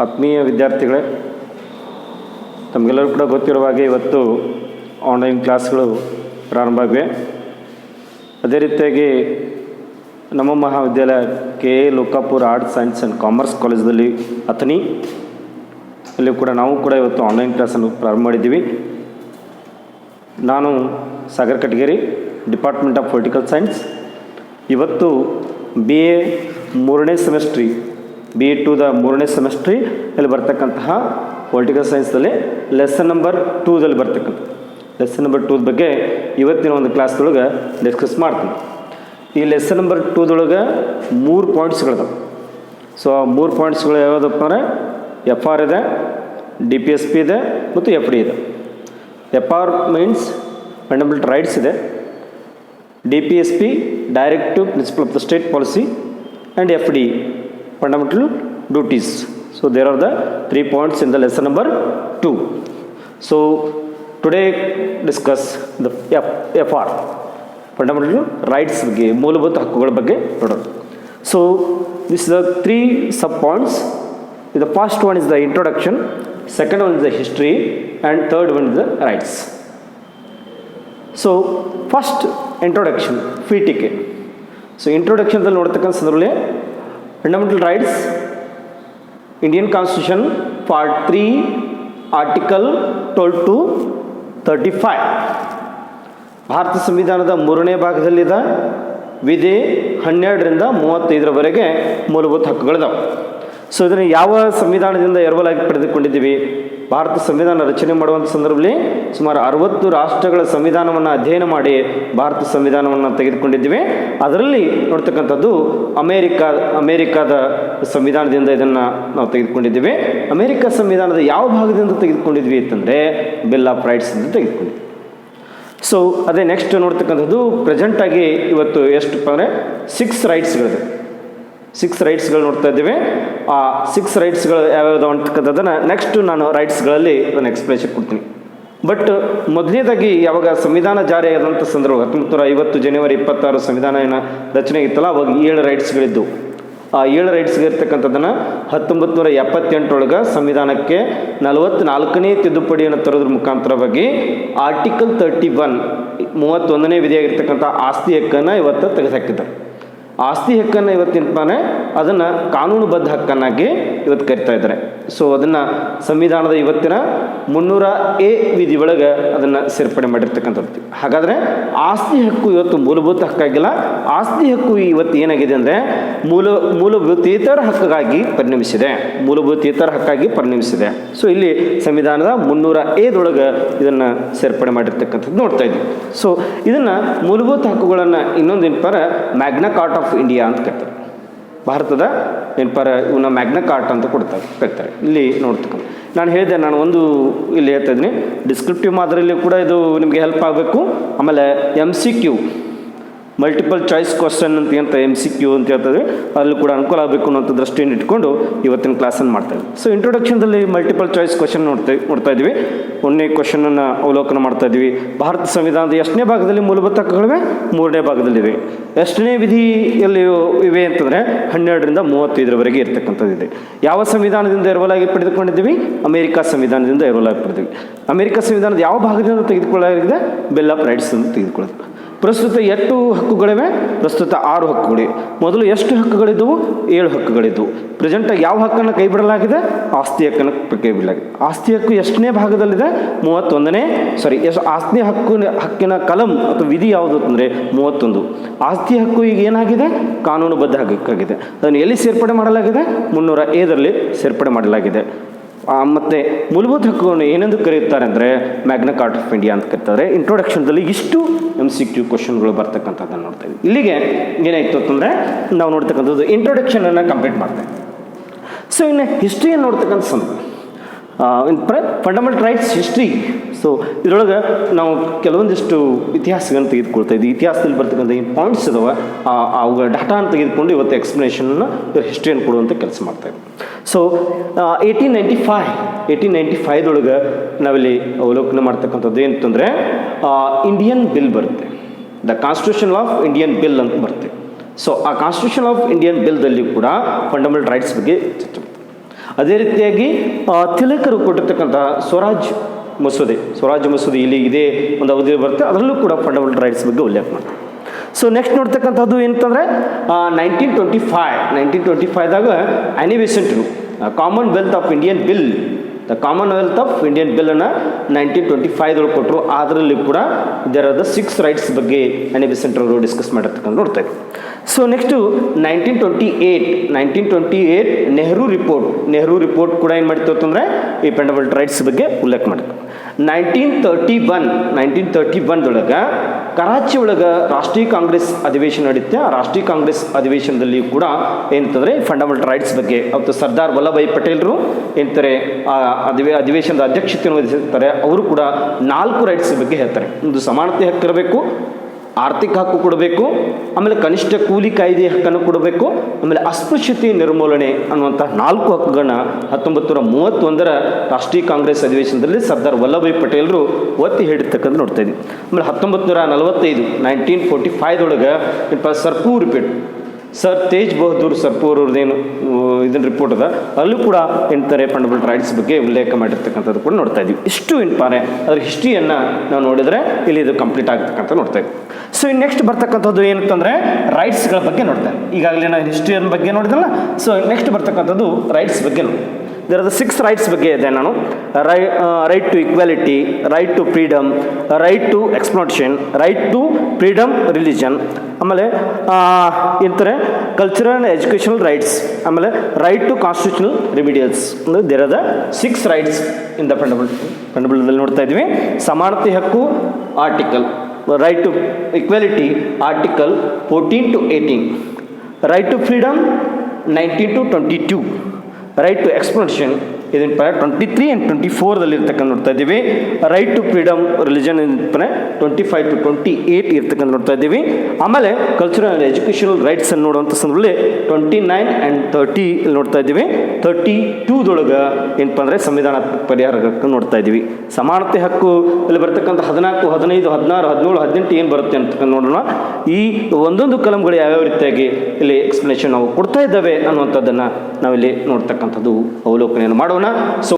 ಆತ್ಮೀಯ ವಿದ್ಯಾರ್ಥಿಗಳೇ, ತಮಗೆಲ್ಲರೂ ಕೂಡ ಗೊತ್ತಿರುವ ಹಾಗೆ ಇವತ್ತು ಆನ್ಲೈನ್ ಕ್ಲಾಸ್ಗಳು ಪ್ರಾರಂಭ ಆಗಿವೆ. ಅದೇ ರೀತಿಯಾಗಿ ನಮ್ಮ ಮಹಾವಿದ್ಯಾಲಯ KA Lokapur arts science and commerce ಕಾಲೇಜಲ್ಲಿ ಅಥಣಿ ಅಲ್ಲಿ ಕೂಡ ನಾವು ಕೂಡ ಇವತ್ತು ಆನ್ಲೈನ್ ಕ್ಲಾಸನ್ನು ಪ್ರಾರಂಭ ಮಾಡಿದ್ದೀವಿ. ನಾನು Sagar Katageri, department of political science. ಇವತ್ತು BA ಮೂರನೇ ಸೆಮಿಸ್ಟ್ರಿ, BA ಟು ದ ಮೂರನೇ ಸೆಮಿಸ್ಟ್ರಿ ಅಲ್ಲಿ ಬರ್ತಕ್ಕಂತಹ ಪೊಲಿಟಿಕಲ್ ಸೈನ್ಸ್ದಲ್ಲಿ ಲೆಸನ್ ನಂಬರ್ 2ದಲ್ಲಿ ಬರ್ತಕ್ಕಂಥ ಲೆಸನ್ ನಂಬರ್ 2 ಬಗ್ಗೆ ಇವತ್ತಿನ ಒಂದು ಕ್ಲಾಸ್ದೊಳಗೆ ಡಿಸ್ಕಸ್ ಮಾಡ್ತೀನಿ. ಈ ಲೆಸನ್ ನಂಬರ್ 2ದೊಳಗೆ 3 ಪಾಯಿಂಟ್ಸ್ಗಳಿದಾವೆ. ಸೊ ಆ 3 ಪಾಯಿಂಟ್ಸ್ಗಳು ಯಾವುದಪ್ಪ ಅಂದರೆ FR ಇದೆ, DPSP ಇದೆ ಮತ್ತು FD ಇದೆ. FR ಮೀನ್ಸ್ ಫಂಡಮೆಂಟಲ್ ರೈಟ್ಸ್ ಇದೆ, DPSP directive principle of the state policy, and FD fundamental duties. So there are the 3 points in the lesson number 2. So today discuss the FR, fundamental rights ಬಗ್ಗೆ, ಮೂಲಭೂತ ಹಕ್ಕುಗಳ ಬಗ್ಗೆ ನೋಡೋಣ. So this is the 3 sub points. The first one is the introduction, second one is the history, and third one is the rights. So first introduction, ಪೀಠಿಕೆ. So ಇಂಟ್ರೊಡಕ್ಷನ್ದಲ್ಲಿ ನೋಡ್ತಕ್ಕಂಥ ಸಂದರ್ಭದಲ್ಲಿ fundamental rights, Indian constitution part 3 article 12 to 35. Bharat ಸಂವಿಧಾನದ 3ನೇ ಭಾಗದಲ್ಲಿದೆ ವಿಧಿ 12ರಿಂದ 35ರವರೆಗೆ ಮೂಲಭೂತ ಹಕ್ಕುಗಳಿದಾವೆ. So ಇದನ್ನು ಯಾವ ಸಂವಿಧಾನದಿಂದ ಎರವಲಾಗಿ ಪಡೆದುಕೊಂಡಿದ್ದೀವಿ? ಭಾರತ ಸಂವಿಧಾನ ರಚನೆ ಮಾಡುವಂಥ ಸಂದರ್ಭದಲ್ಲಿ ಸುಮಾರು 60 ರಾಷ್ಟ್ರಗಳ ಸಂವಿಧಾನವನ್ನು ಅಧ್ಯಯನ ಮಾಡಿ ಭಾರತ ಸಂವಿಧಾನವನ್ನು ತೆಗೆದುಕೊಂಡಿದ್ದೀವಿ. ಅದರಲ್ಲಿ ನೋಡ್ತಕ್ಕಂಥದ್ದು ಅಮೇರಿಕಾದ ಸಂವಿಧಾನದಿಂದ ಇದನ್ನು ನಾವು ತೆಗೆದುಕೊಂಡಿದ್ದೀವಿ. ಅಮೇರಿಕಾ ಸಂವಿಧಾನದ ಯಾವ ಭಾಗದಿಂದ ತೆಗೆದುಕೊಂಡಿದ್ವಿ ಅಂತಂದರೆ ಬಿಲ್ ಆಫ್ ರೈಟ್ಸಿಂದ ತೆಗೆದುಕೊಂಡಿದ್ವಿ. ಸೊ ಅದೇ ನೆಕ್ಸ್ಟ್ ನೋಡ್ತಕ್ಕಂಥದ್ದು ಪ್ರೆಸೆಂಟಾಗಿ ಇವತ್ತು ಎಷ್ಟಪ್ಪ ಅಂದರೆ 6 ರೈಟ್ಸ್ಗಳಿದೆ. 6 ರೈಟ್ಸ್ಗಳು ನೋಡ್ತಾ ಇದ್ದೀವಿ. ಆ 6 ರೈಟ್ಸ್ಗಳು ಯಾವ್ಯಾವುದು ಅಂತಕ್ಕಂಥದ್ದನ್ನು ನೆಕ್ಸ್ಟ್ ನಾನು ರೈಟ್ಸ್ಗಳಲ್ಲಿ ನಾನು ಎಕ್ಸ್ಪ್ಲೇಷನ್ ಕೊಡ್ತೀನಿ. ಬಟ್ ಮೊದಲನೇದಾಗಿ ಯಾವಾಗ ಸಂವಿಧಾನ ಜಾರಿಯಾದಂಥ ಸಂದರ್ಭ 1950 ಜನವರಿ 26 ಸಂವಿಧಾನ ಏನು ರಚನೆ ಇತ್ತಲ್ಲ, ಅವಾಗ 7 ರೈಟ್ಸ್ಗಳಿದ್ದು. ಆ 7 ರೈಟ್ಸ್ಗಳಿರ್ತಕ್ಕಂಥದ್ದನ್ನು 1978 ಸಂವಿಧಾನಕ್ಕೆ 44ನೇ ತಿದ್ದುಪಡಿಯನ್ನು ತರೋದ್ರ ಮುಖಾಂತರವಾಗಿ ಆರ್ಟಿಕಲ್ 31ನೇ ವಿಧಿಯಾಗಿರ್ತಕ್ಕಂಥ ಆಸ್ತಿ ಹಕ್ಕನ್ನು ಇವತ್ತು ತೆಗೆದುಹಾಕಿದ್ದಾರೆ. ಆಸ್ತಿ ಹಕ್ಕನ್ನು ಇವತ್ತಿನ ಅದನ್ನು ಕಾನೂನುಬದ್ಧ ಹಕ್ಕನ್ನಾಗಿ ಇವತ್ತು ಕರಿತಾ ಇದ್ದಾರೆ. ಸೊ ಅದನ್ನು ಸಂವಿಧಾನದ ಇವತ್ತಿನ 300A ವಿಧಿ ಒಳಗೆ ಅದನ್ನು ಸೇರ್ಪಡೆ ಮಾಡಿರ್ತಕ್ಕಂಥದ್ದು. ಹಾಗಾದರೆ ಆಸ್ತಿ ಹಕ್ಕು ಇವತ್ತು ಮೂಲಭೂತ ಹಕ್ಕಾಗಿಲ್ಲ. ಆಸ್ತಿ ಹಕ್ಕು ಇವತ್ತು ಏನಾಗಿದೆ ಅಂದರೆ ಮೂಲಭೂತೇತರ ಹಕ್ಕಾಗಿ ಪರಿಣಮಿಸಿದೆ. ಮೂಲಭೂತೇತರ ಹಕ್ಕಾಗಿ ಪರಿಣಮಿಸಿದೆ. ಸೊ ಇಲ್ಲಿ ಸಂವಿಧಾನದ 300Aದೊಳಗೆ ಇದನ್ನು ಸೇರ್ಪಡೆ ಮಾಡಿರ್ತಕ್ಕಂಥದ್ದು ನೋಡ್ತಾ ಇದ್ದೀವಿ. ಸೊ ಇದನ್ನು ಮೂಲಭೂತ ಹಕ್ಕುಗಳನ್ನು ಇನ್ನೊಂದು ಏನಪ್ಪಾರ ಮ್ಯಾಗ್ನಾ ಕಾರ್ಟಾ ಆಫ್ ಇಂಡಿಯಾ ಅಂತ ಕರೀತಾರೆ. ಭಾರತದ ಏನಪ್ಪಾರ ಇವನ್ನ ಮ್ಯಾಗ್ನಾ ಕಾರ್ಟಾ ಅಂತ ಕರೀತಾರೆ. ಇಲ್ಲಿ ನೋಡ್ತಕ್ಕಂಥ ನಾನು ಹೇಳಿದೆ, ನಾನು ಒಂದು ಇಲ್ಲಿ ಹೇಳ್ತಾ ಇದ್ದೀನಿ, ಡಿಸ್ಕ್ರಿಪ್ಟಿವ್ ಮಾದರಿಯಲ್ಲಿ ಕೂಡ ಇದು ನಿಮಗೆ ಹೆಲ್ಪ್ ಆಗಬೇಕು. ಆಮೇಲೆ MCQ ಮಲ್ಟಿಪಲ್ ಚಾಯ್ಸ್ ಕ್ವಶನ್ ಅಂತ MCQ ಅಂತ ಹೇಳ್ತದೆ, ಅಲ್ಲಿ ಕೂಡ ಅನುಕೂಲ ಆಗಬೇಕು ಅನ್ನೋಂಥ ದೃಷ್ಟಿಯನ್ನು ಇಟ್ಕೊಂಡು ಇವತ್ತಿನ ಕ್ಲಾಸನ್ನು ಮಾಡ್ತಾಯಿದ್ವಿ. ಸೊ ಇಂಟ್ರೊಡಕ್ಷನ್ದಲ್ಲಿ ಮಲ್ಟಿಪಲ್ ಚಾಯ್ಸ್ ಕ್ವಶನ್ ನೋಡ್ತಾ ಇದ್ವಿ. 1ನೇ ಕ್ವಶನನ್ನು ಅವಲೋಕನ ಮಾಡ್ತಾ ಇದ್ವಿ. ಭಾರತ ಸಂವಿಧಾನದ ಎಷ್ಟನೇ ಭಾಗದಲ್ಲಿ ಮೂಲಭೂತ ಹಕ್ಕುಗಳಿವೆ? 3ನೇ ಭಾಗದಲ್ಲಿವೆ. ಎಷ್ಟನೇ ವಿಧಿಯಲ್ಲಿ ಇವೆ ಅಂತಂದರೆ 12ರಿಂದ 35ರವರೆಗೆ ಇರ್ತಕ್ಕಂಥದ್ದಿದೆ. ಯಾವ ಸಂವಿಧಾನದಿಂದ ಎರವಲಾಗಿ ಪಡೆದುಕೊಂಡಿದ್ದೀವಿ? ಅಮೇರಿಕಾ ಸಂವಿಧಾನದಿಂದ ಎರವಲಾಗಿ ಪಡೆದಿವಿ. ಅಮೇರಿಕಾ ಸಂವಿಧಾನದ ಯಾವ ಭಾಗದಿಂದ ತೆಗೆದುಕೊಳ್ಳಲಾಗಿದೆ? ಬಿಲ್ ಆಫ್ ರೈಟ್ಸ್ ಅಂತ ತೆಗೆದುಕೊಳ್ಳೋದು. ಪ್ರಸ್ತುತ 8 ಹಕ್ಕುಗಳಿವೆ? ಪ್ರಸ್ತುತ 6 ಹಕ್ಕುಗಳಿವೆ. ಮೊದಲು ಎಷ್ಟು ಹಕ್ಕುಗಳಿದ್ದವು? 7 ಹಕ್ಕುಗಳಿದ್ದವು. ಪ್ರೆಸೆಂಟಾಗಿ ಯಾವ ಹಕ್ಕನ್ನು ಕೈ ಬಿಡಲಾಗಿದೆ? ಆಸ್ತಿ ಹಕ್ಕನ್ನು ಕೈ ಬಿಡಲಾಗಿದೆ. ಆಸ್ತಿ ಹಕ್ಕು ಎಷ್ಟನೇ ಭಾಗದಲ್ಲಿದೆ? 31ನೇ ಆಸ್ತಿ ಹಕ್ಕಿನ ಕಲಂ ಅಥವಾ ವಿಧಿ ಯಾವುದು ಅಂದರೆ 31. ಆಸ್ತಿ ಹಕ್ಕು ಈಗ ಏನಾಗಿದೆ? ಕಾನೂನುಬದ್ಧ ಹಕ್ಕಾಗಿದೆ. ಅದನ್ನು ಎಲ್ಲಿ ಸೇರ್ಪಡೆ ಮಾಡಲಾಗಿದೆ? 300Aದಲ್ಲಿ ಸೇರ್ಪಡೆ ಮಾಡಲಾಗಿದೆ. ಮತ್ತು ಮೂಲಭೂತ ಹಕ್ಕುಗಳನ್ನು ಏನೆಂದು ಕರೆಯುತ್ತಾರೆ ಅಂದರೆ ಮ್ಯಾಗ್ನಾ ಕಾರ್ಟಾ ಆಫ್ ಇಂಡಿಯಾ ಅಂತ ಕರೀತಾರೆ. ಇಂಟ್ರೊಡಕ್ಷನ್ದಲ್ಲಿ ಇಷ್ಟು MCQ ಕ್ವಶನ್ಗಳು ಬರ್ತಕ್ಕಂಥದ್ದನ್ನು ನೋಡ್ತಾ ಇದ್ದೀವಿ. ಇಲ್ಲಿಗೆ ಏನಾಯಿತು ಅಂತಂದರೆ ನಾವು ನೋಡ್ತಕ್ಕಂಥದ್ದು ಇಂಟ್ರೊಡಕ್ಷನನ್ನು ಕಂಪ್ಲೀಟ್ ಮಾಡ್ತೇವೆ. ಸೊ ಇನ್ನು ಹಿಸ್ಟ್ರಿಯನ್ನು ನೋಡ್ತಕ್ಕಂಥ ಸಂದರ್ಭ ಫಂಡಮೆಂಟಲ್ ರೈಟ್ಸ್ ಹಿಸ್ಟ್ರಿ. ಸೊ ಇದರೊಳಗೆ ನಾವು ಕೆಲವೊಂದಿಷ್ಟು ಇತಿಹಾಸಗಳನ್ನು ತೆಗೆದುಕೊಳ್ತಾ ಇದ್ದೀವಿ. ಇತಿಹಾಸದಲ್ಲಿ ಬರ್ತಕ್ಕಂಥ ಏನು ಪಾಯಿಂಟ್ಸ್ ಇದಾವೆ ಅವುಗಳ ಡಾಟಾನ ತೆಗೆದುಕೊಂಡು ಇವತ್ತು ಎಕ್ಸ್ಪ್ಲನೇಷನನ್ನು ಹಿಸ್ಟ್ರಿಯನ್ನು ಕೊಡುವಂಥ ಕೆಲಸ ಮಾಡ್ತಾಯಿದ್ವಿ. ಸೊ 1895 ನಾವಿಲ್ಲಿ ಅವಲೋಕನ ಮಾಡ್ತಕ್ಕಂಥದ್ದು ಏನಂತಂದರೆ ಇಂಡಿಯನ್ ಬಿಲ್ ಬರುತ್ತೆ. The constitution of Indian bill ಅಂತ ಬರುತ್ತೆ. ಸೊ ಆ ಕಾನ್ಸ್ಟಿಟ್ಯೂಷನ್ ಆಫ್ ಇಂಡಿಯನ್ ಬಿಲ್ದಲ್ಲಿ ಕೂಡ ಫಂಡಮೆಂಟಲ್ ರೈಟ್ಸ್ ಬಗ್ಗೆ ಚರ್ಚೆ ಮಾಡ್ತಾರೆ. ಅದೇ ರೀತಿಯಾಗಿ ತಿಲಕರು ಕೊಟ್ಟಿರ್ತಕ್ಕಂತಹ ಸ್ವರಾಜ್ ಮಸೂದೆ ಇಲ್ಲಿ ಇದೇ ಒಂದು ಅವಧಿ ಬರುತ್ತೆ, ಅದರಲ್ಲೂ ಕೂಡ ಫಂಡಮೆಂಟಲ್ ರೈಟ್ಸ್ ಬಗ್ಗೆ ಉಲ್ಲೇಖ ಮಾಡ್ತಾರೆ. ಸೊ ನೆಕ್ಸ್ಟ್ ನೋಡ್ತಕ್ಕಂಥದ್ದು ಏನಂತಂದರೆ 1925ದಾಗ ಆ್ಯನಿ ಬೆಸೆಂಟ್ರು ಕಾಮನ್ವೆಲ್ತ್ ಆಫ್ ಇಂಡಿಯನ್ ಬಿಲ್ ಅನ್ನು 1925 ಕೊಟ್ಟರು. ಅದರಲ್ಲಿ ಕೂಡ ಇದರ 6 ರೈಟ್ಸ್ ಬಗ್ಗೆ ಆ್ಯನಿ ಬೆಸೆಂಟ್ ಅವರು ಡಿಸ್ಕಸ್ ಮಾಡಿರ್ತಕ್ಕಂಥ ನೋಡ್ತಾ ಇದ್ದೀವಿ. ಸೊ ನೆಕ್ಸ್ಟು 1928 ನೆಹರು ರಿಪೋರ್ಟ್ ಕೂಡ ಏನು ಮಾಡ್ತೀವಿ ಅಂತಂದರೆ ಈ ಫಂಡಮೆಂಟಲ್ ರೈಟ್ಸ್ ಬಗ್ಗೆ ಉಲ್ಲೇಖ ಮಾಡ್ತೀವಿ. 1931 ಕರಾಚಿ ಒಳಗೆ ರಾಷ್ಟ್ರೀಯ ಕಾಂಗ್ರೆಸ್ ಅಧಿವೇಶನ ನಡೆಯುತ್ತೆ. ಆ ರಾಷ್ಟ್ರೀಯ ಕಾಂಗ್ರೆಸ್ ಅಧಿವೇಶನದಲ್ಲಿ ಕೂಡ ಏನಂತಂದರೆ ಫಂಡಮೆಂಟಲ್ ರೈಟ್ಸ್ ಬಗ್ಗೆ ಅವತ್ತು ಸರ್ದಾರ್ ವಲ್ಲಭಾಯಿ ಪಟೇಲ್ರು ಏನಂತಾರೆ ಅಧಿವೇಶನದ ಅಧ್ಯಕ್ಷತೆಯನ್ನು ವಹಿಸಿರ್ತಾರೆ. ಅವರು ಕೂಡ 4 ರೈಟ್ಸ್ ಬಗ್ಗೆ ಹೇಳ್ತಾರೆ. ಒಂದು ಸಮಾನತೆ ಹಕ್ಕಿರಬೇಕು, ಆರ್ಥಿಕ ಹಕ್ಕು ಕೊಡಬೇಕು, ಆಮೇಲೆ ಕನಿಷ್ಠ ಕೂಲಿ ಕಾಯ್ದೆ ಹಕ್ಕನ್ನು ಕೊಡಬೇಕು, ಆಮೇಲೆ ಅಸ್ಪೃಶ್ಯತೆ ನಿರ್ಮೂಲನೆ ಅನ್ನುವಂಥ 4 ಹಕ್ಕುಗಳನ್ನ 1931 ರಾಷ್ಟ್ರೀಯ ಕಾಂಗ್ರೆಸ್ ಅಧಿವೇಶನದಲ್ಲಿ ಸರ್ದಾರ್ ವಲ್ಲಭಾಯಿ ಪಟೇಲ್ರು ಒತ್ತಿ ಹೇಳಿರ್ತಕ್ಕಂಥ ನೋಡ್ತಾ ಇದ್ದೀವಿ. ಆಮೇಲೆ 1945 ಸರ್ಪೂರ್ ರಿಪೋರ್ಟ್, ಸರ್ ತೇಜ್ ಬಹದ್ದೂರ್ ಸರ್ಪೂರ್ ಅವ್ರದ್ದೇನು ಇದನ್ನ ರಿಪೋರ್ಟ್ ಅದ, ಅಲ್ಲೂ ಕೂಡ ಎಂತಾರೆ ಫಂಡಮೆಂಟಲ್ ರೈಟ್ಸ್ ಬಗ್ಗೆ ಉಲ್ಲೇಖ ಮಾಡಿರ್ತಕ್ಕಂಥದ್ದು ಕೂಡ ನೋಡ್ತಾ ಇದ್ದೀವಿ. ಇಷ್ಟು ಏನಪ್ಪಾರೆ ಅದರ ಹಿಸ್ಟ್ರಿಯನ್ನು ನಾವು ನೋಡಿದರೆ ಇಲ್ಲಿ ಇದು ಕಂಪ್ಲೀಟ್ ಆಗ್ತಕ್ಕಂಥ ನೋಡ್ತಾ ಇದ್ದೀವಿ. ಸೊ ಇನ್ನು ನೆಕ್ಸ್ಟ್ ಬರ್ತಕ್ಕಂಥದ್ದು ಏನಂತಂದರೆ ರೈಟ್ಸ್ಗಳ ಬಗ್ಗೆ ನೋಡ್ತಾರೆ. ಈಗಾಗಲೇ ನಾವು ಹಿಸ್ಟ್ರಿಯನ್ ಬಗ್ಗೆ ನೋಡಿದಲ್ಲ, ಸೊ ನೆಕ್ಸ್ಟ್ ಬರ್ತಕ್ಕಂಥದ್ದು ರೈಟ್ಸ್ ಬಗ್ಗೆ ನೋಡಿ. ಇದರ 6 ರೈಟ್ಸ್ ಬಗ್ಗೆ ಇದೆ. ನಾನು right to equality, right to freedom, right to exploitation, right to freedom religion, ಆಮೇಲೆ ಇಂತಾರೆ ಕಲ್ಚರಲ್ ಆ್ಯಂಡ್ ಎಜುಕೇಷನಲ್ ರೈಟ್ಸ್, ಆಮೇಲೆ ರೈಟ್ ಟು ಕಾನ್ಸ್ಟಿಟ್ಯೂಷನಲ್ ರೆಮಿಡಿಯಲ್ಸ್. ಅಂದರೆ there are the 6 rights in the fundamental ನೋಡ್ತಾ ಇದ್ವಿ. ಸಮಾನತೆ ಹಕ್ಕು article, right to equality article 14 to 18, right to freedom 19 to 22, right to exploitation ಇದನ್ನ 23 and 24 ಇರ್ತಕ್ಕಂಥ ನೋಡ್ತಾ ಇದ್ದೀವಿ. Right to freedom religion 25 to 28 ಇರ್ತಕ್ಕಂಥ ನೋಡ್ತಾ ಇದ್ದೀವಿ. ಆಮೇಲೆ ಕಲ್ಚರಲ್ ಆ್ಯಂಡ್ ಎಜುಕೇಷನಲ್ ರೈಟ್ಸ್ ಅನ್ನು ನೋಡುವಂಥ ಸಂದರ್ಭದಲ್ಲಿ 29 and 30 ಇಲ್ಲಿ ನೋಡ್ತಾ ಇದ್ದೀವಿ. 32 ಏನಪ್ಪ ಅಂದರೆ ಸಂವಿಧಾನ ಪರಿಹಾರಕ್ಕೆ ನೋಡ್ತಾ ಇದ್ದೀವಿ. ಸಮಾನತೆ ಹಕ್ಕು ಇಲ್ಲಿ ಬರ್ತಕ್ಕಂಥ 14, 15, 16, 17, 18 ಏನು ಬರುತ್ತೆ ಅಂತಕ್ಕಂಥ ನೋಡೋಣ. ಈ ಒಂದೊಂದು ಕಲಂಗಳು ಯಾವ್ಯಾವ ರೀತಿಯಾಗಿ ಇಲ್ಲಿ ಎಕ್ಸ್ಪ್ಲನೇಷನ್ ನಾವು ಕೊಡ್ತಾ ಇದ್ದಾವೆ ಅನ್ನುವಂಥದ್ದನ್ನು ನಾವಿಲ್ಲಿ ನೋಡ್ತಕ್ಕಂಥದ್ದು ಅವಲೋಕನೆಯನ್ನು ಮಾಡೋಣ. ಸೊ